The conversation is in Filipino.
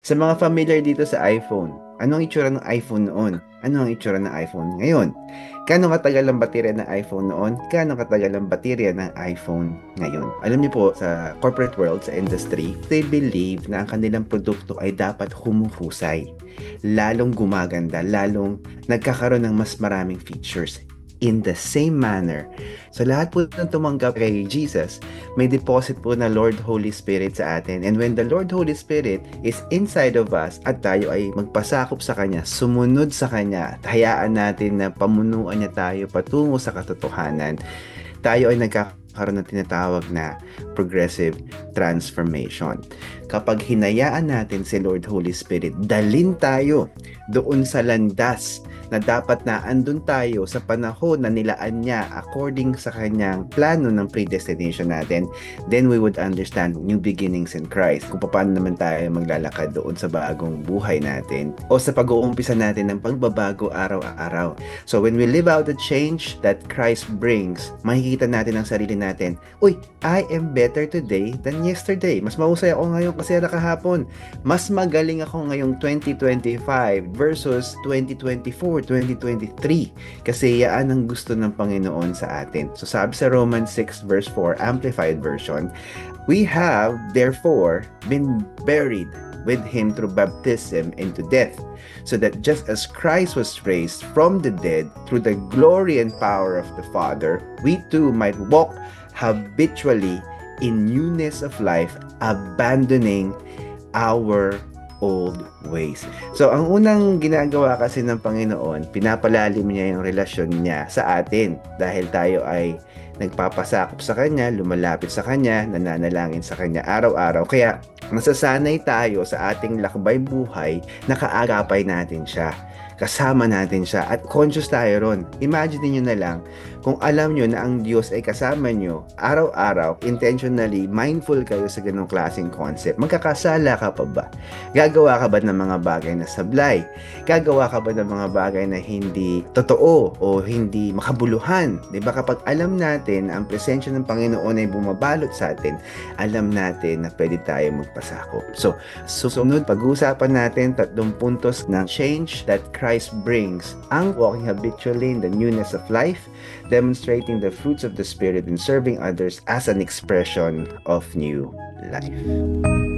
Sa mga familiar dito sa iPhone, anong itsura ng iPhone noon? Ano ang itsura ng iPhone ngayon? Kano katagal ang baterya ng iPhone noon? Kano katagal ang baterya ng iPhone ngayon? Alam niyo po, sa corporate world, sa industry, they believe na ang kanilang produkto ay dapat humuhusay, lalong gumaganda, lalong nagkakaroon ng mas maraming features. In the same manner, so lahat po ng tumanggap kay Jesus, may deposit po na Lord Holy Spirit sa atin. And when the Lord Holy Spirit is inside of us at tayo ay magpasakop sa Kanya, sumunod sa Kanya, at hayaan natin na pamunuan niya tayo patungo sa katotohanan, tayo ay nagkakaroon ng tinatawag na progressive transformation. Kapag hinayaan natin si Lord Holy Spirit, dalin tayo doon sa landas na dapat na andun tayo sa panahon na nilaan niya according sa kanyang plano ng predestination natin, then we would understand new beginnings in Christ. Kung paano naman tayo maglalakad doon sa bagong buhay natin o sa pag-uumpisa natin ng pagbabago araw-araw. So when we live out the change that Christ brings, makikita natin ang sarili natin, uy, I am better today than yesterday. Mas mahusay ako ngayon kasi kahapon. Mas magaling ako ngayong 2025 versus 2024, 2023. Kasi yan ang gusto ng Panginoon sa atin. So sabi sa Romans 6 verse 4, Amplified Version, we have therefore been buried with Him through baptism into death, so that just as Christ was raised from the dead through the glory and power of the Father, we too might walk habitually in newness of life, abandoning our old ways. So, ang unang ginagawa kasi ng Panginoon, pinapalalim niya yung relasyon niya sa atin dahil tayo ay nagpapasakop sa Kanya, lumalapit sa Kanya, nananalangin sa Kanya araw-araw. Kaya, nasasanay tayo sa ating lakbay buhay na kaagapay natin siya. Kasama natin siya at conscious tayo ron. Imagine niyo na lang kung alam nyo na ang Diyos ay kasama nyo araw-araw, intentionally, mindful kayo sa ganong klaseng concept. Magkakasala ka pa ba? Gagawa ka ba ng mga bagay na sablay? Gagawa ka ba ng mga bagay na hindi totoo o hindi makabuluhan? Diba kapag alam natin ang presensya ng Panginoon ay bumabalot sa atin, alam natin na pwede tayo magpasakop. So, susunod, pag-uusapan natin 3 puntos ng change that Christ brings. Ang walking habitually in the newness of life, demonstrating the fruits of the Spirit and serving others as an expression of new life.